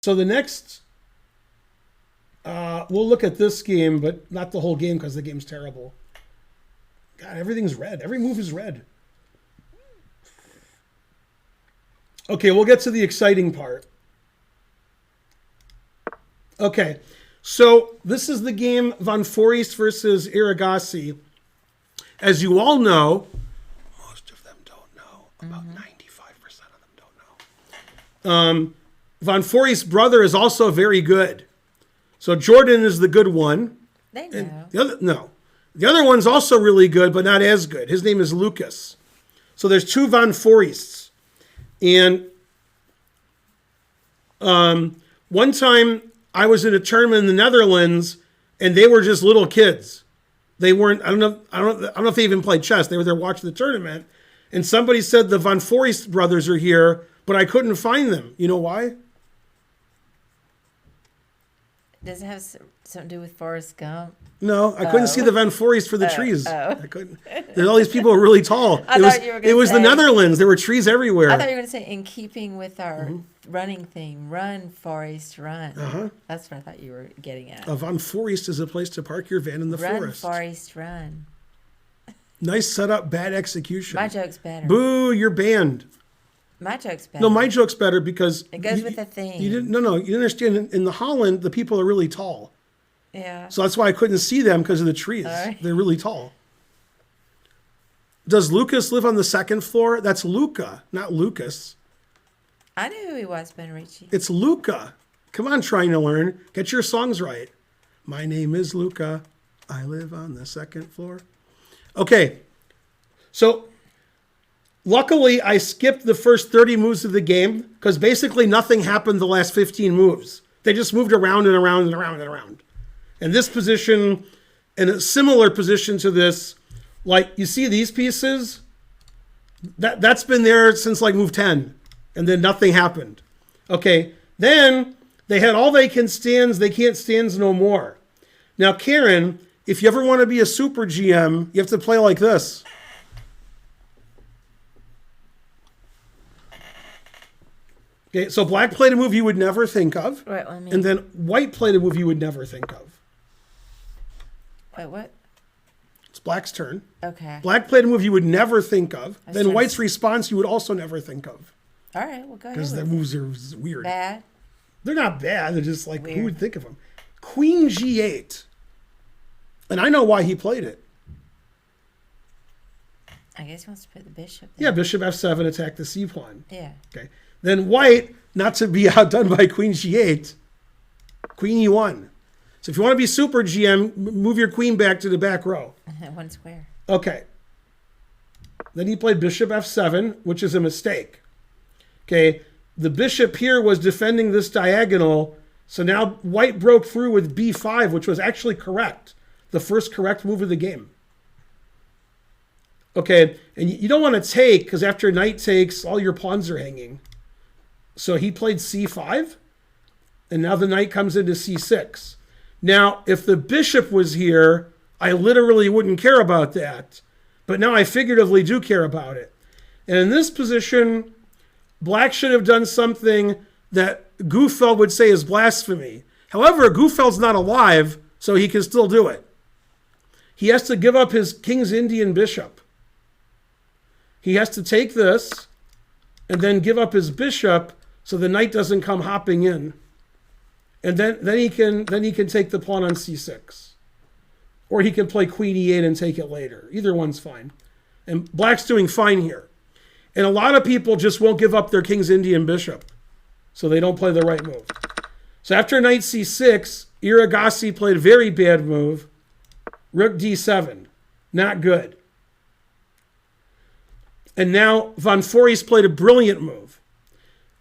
So the next, we'll look at this game, but not the whole game because the game's terrible. God, everything's red. Every move is red. Okay, we'll get to the exciting part. Okay, so this is the game Van Foreest versus Erigaisi. As you all know, most of them don't know. About 95% of them don't know. Van Foreest's brother is also very good. So Jorden is the good one. They know. The other one's also really good, but not as good. His name is Lucas. So there's two Van Foreests. And one time I was in a tournament in the Netherlands, and they were just little kids. They weren't. I don't know if they even played chess. They were there watching the tournament, and somebody said the Van Foreest brothers are here, but I couldn't find them. You know why? Does it have something to do with Forrest Gump? No, I couldn't see the Van Foreest for the trees. Oh. I couldn't. There's all these people who are really tall. It was the Netherlands. There were trees everywhere. I thought you were going to say, in keeping with our running theme, run, Forrest, run. That's what I thought you were getting at. Van Foreest is a place to park your van in the forest. Run, Forrest, run. Nice setup, bad execution. My joke's better. Boo, you're banned. My joke's better. No, my joke's better because it goes with the theme. You didn't understand. In the Holland, the people are really tall. Yeah. So that's why I couldn't see them because of the trees. Right. They're really tall. Does Lucas live on the second floor? That's Luca, not Lucas. I knew who he was, Ben Ricci. It's Luca. Come on, trying to learn. Get your songs right. My name is Luca. I live on the second floor. Okay. So luckily, I skipped the first 30 moves of the game because basically nothing happened the last 15 moves. They just moved around and around and around and around. And this position, and a similar position to this, like you see these pieces, that's been there since like move 10, and then nothing happened. Okay, then they had all they can stands, they can't stands no more. Now, Karen, if you ever want to be a super GM, you have to play like this. Okay, so black played a move you would never think of. Right, and then white played a move you would never think of. Wait, what? It's black's turn. Okay. Black played a move you would never think of. Then white's response you would also never think of. All right, well, go ahead. Because their moves are weird. Bad? They're not bad. They're just like, weird. Who would think of them? Queen G8. And I know why he played it. I guess he wants to put the bishop there. Yeah, bishop F7, attack the C pawn. Yeah. Okay. Then white, not to be outdone by Queen G8, Queen E1. So if you want to be super GM, move your queen back to the back row. One square. Okay. Then he played bishop F7, which is a mistake. Okay. The bishop here was defending this diagonal. So now white broke through with B5, which was actually correct. The first correct move of the game. Okay. And you don't want to take, because after knight takes, all your pawns are hanging. So he played C5, and now the knight comes into C6. Now, if the bishop was here, I literally wouldn't care about that. But now I figuratively do care about it. And in this position, black should have done something that Gufeld would say is blasphemy. However, Gufeld's not alive, so he can still do it. He has to give up his King's Indian bishop. He has to take this and then give up his bishop so the knight doesn't come hopping in. And then he can take the pawn on C6. Or he can play Queen E8 and take it later. Either one's fine. And black's doing fine here. And a lot of people just won't give up their King's Indian bishop. So they don't play the right move. So after knight C6, Erigaisi played a very bad move. Rook D7. Not good. And now Van Foreest played a brilliant move.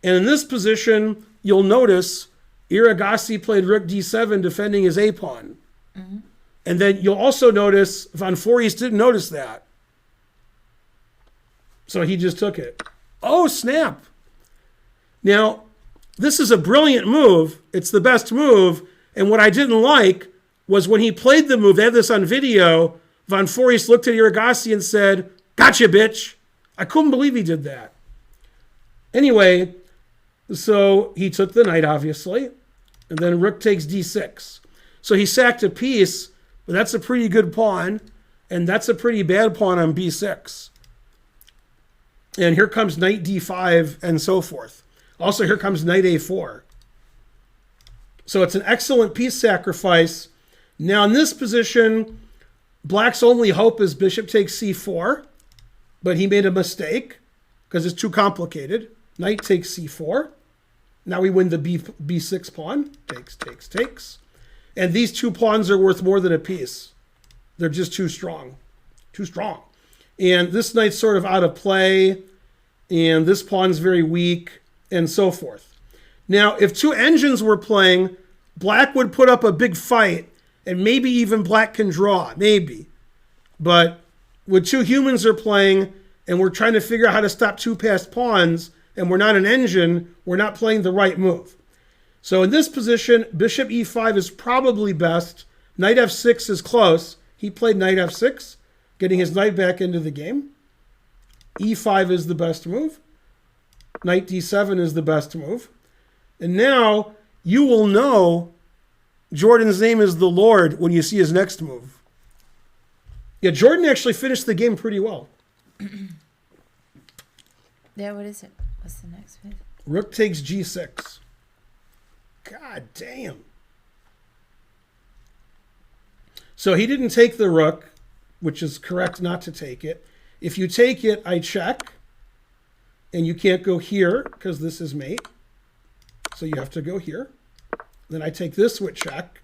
And in this position, you'll notice Erigaisi played rook d7 defending his a-pawn. And then you'll also notice Van Foreest didn't notice that. So he just took it. Oh, snap. Now, this is a brilliant move. It's the best move. And what I didn't like was when he played the move, they have this on video, Van Foreest looked at Erigaisi and said, "Gotcha, bitch." I couldn't believe he did that. Anyway, So he took the knight, obviously, and then rook takes d6. So he sacked a piece, but that's a pretty good pawn, and that's a pretty bad pawn on b6. And here comes knight d5 and so forth. Also, here comes knight a4. So it's an excellent piece sacrifice. Now in this position, black's only hope is bishop takes c4, but he made a mistake because it's too complicated. Knight takes c4. Now we win the b6 pawn. Takes. And these two pawns are worth more than a piece. They're just too strong. And this knight's sort of out of play, and this pawn's very weak, and so forth. Now, if two engines were playing, black would put up a big fight, and maybe even black can draw, maybe. But when two humans are playing, and we're trying to figure out how to stop two passed pawns, and we're not an engine, we're not playing the right move. So in this position, bishop e5 is probably best. Knight f6 is close. He played knight f6, getting his knight back into the game. e5 is the best move. Knight d7 is the best move. And now you will know Jordan's name is the Lord when you see his next move. Yeah, Jorden actually finished the game pretty well. Yeah, what is it? What's the next move? Rook takes g6. God damn. So he didn't take the rook, which is correct not to take it. If you take it, I check. And you can't go here because this is mate. So you have to go here. Then I take this with check.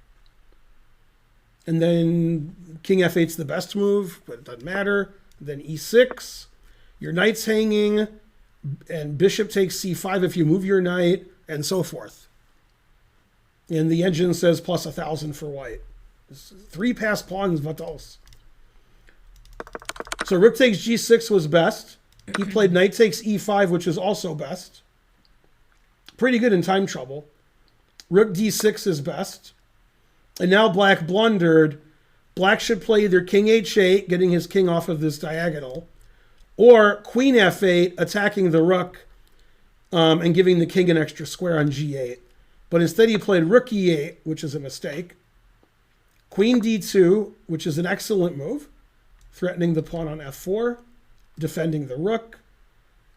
And then king f8's the best move, but it doesn't matter. Then e6. Your knight's hanging. And bishop takes c5 if you move your knight, and so forth. And the engine says plus 1,000 for white. 3 passed pawns, what else? So rook takes g6 was best. He played knight takes e5, which is also best. Pretty good in time trouble. Rook d6 is best. And now black blundered. Black should play either king h8, getting his king off of this diagonal, or queen f8, attacking the rook and giving the king an extra square on g8. But instead he played rook e8, which is a mistake. Queen d2, which is an excellent move, threatening the pawn on f4, defending the rook.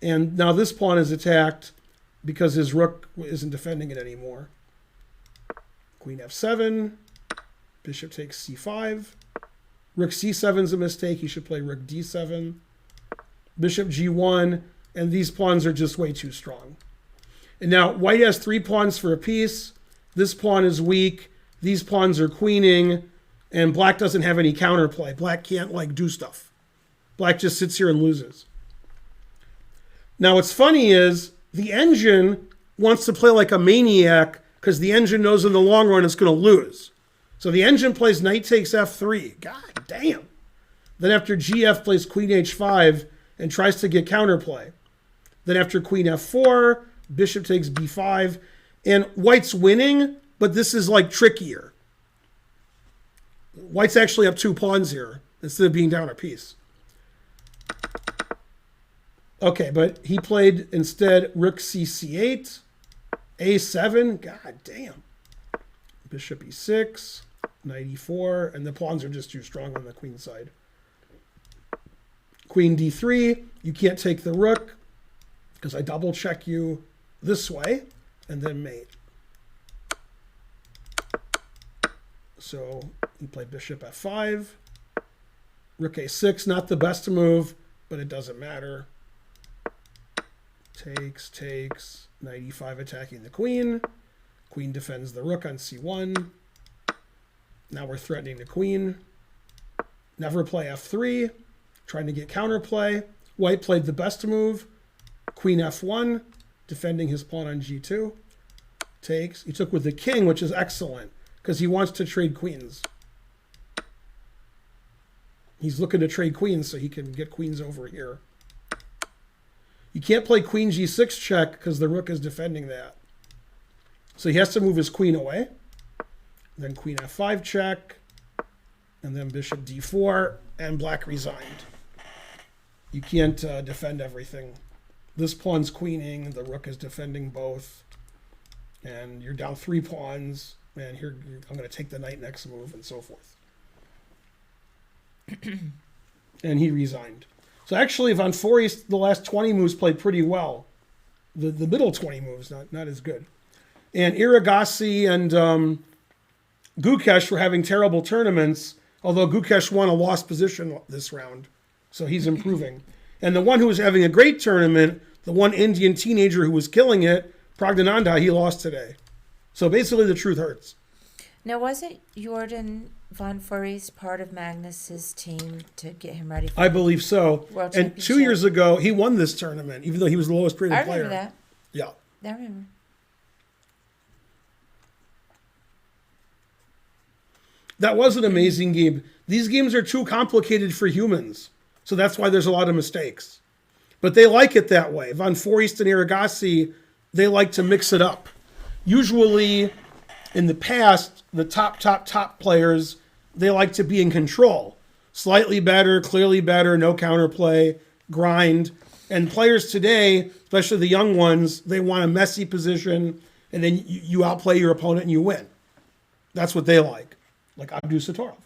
And now this pawn is attacked because his rook isn't defending it anymore. Queen f7, bishop takes c5. Rook c7 is a mistake. He should play rook d7. Bishop g1, and these pawns are just way too strong. And now white has 3 pawns for a piece. This pawn is weak. These pawns are queening, and black doesn't have any counterplay. Black can't do stuff. Black just sits here and loses. Now what's funny is the engine wants to play like a maniac because the engine knows in the long run it's going to lose. So the engine plays knight takes f3. God damn. Then after gf plays queen h5 and tries to get counterplay. Then after queen f4, bishop takes b5. And white's winning, but this is trickier. White's actually up 2 pawns here instead of being down a piece. Okay, but he played instead rook c8, a7. God damn. Bishop e6, knight e4, and the pawns are just too strong on the queen side. Queen d3, you can't take the rook because I double check you this way and then mate. So he played bishop f5, rook a6, not the best move, but it doesn't matter. Takes, knight e5 attacking the queen. Queen defends the rook on c1. Now we're threatening the queen. Never play f3, trying to get counterplay. White played the best move, queen f1, defending his pawn on g2. Takes. He took with the king, which is excellent because he wants to trade queens. He's looking to trade queens so he can get queens over here. You can't play queen g6 check because the rook is defending that. So he has to move his queen away. Then queen f5 check. And then bishop d4. And black resigned. You can't defend everything this pawn's queening, the rook is defending both, and you're down 3 pawns, and here I'm going to take the knight next move, and so forth. And he resigned. So actually, Van Foreest, the last 20 moves played pretty well. The middle 20 moves, not as good. And Erigaisi and Gukesh were having terrible tournaments, although Gukesh won a lost position this round, so he's improving. And the one who was having a great tournament, the one Indian teenager who was killing it, Pragdananda, he lost today. So basically the truth hurts. Now, wasn't Jorden Van Foreest part of Magnus's team to get him ready for I believe so. World And 2 years ago, he won this tournament, even though he was the lowest rated player. I remember that. Yeah. I remember. That was an amazing game. These games are too complicated for humans. So that's why there's a lot of mistakes. But they like it that way. Van Foreest and Erigaisi, they like to mix it up. Usually, in the past, the top players, they like to be in control. Slightly better, clearly better, no counterplay, grind. And players today, especially the young ones, they want a messy position, and then you outplay your opponent and you win. That's what they like Abdul Sattorov.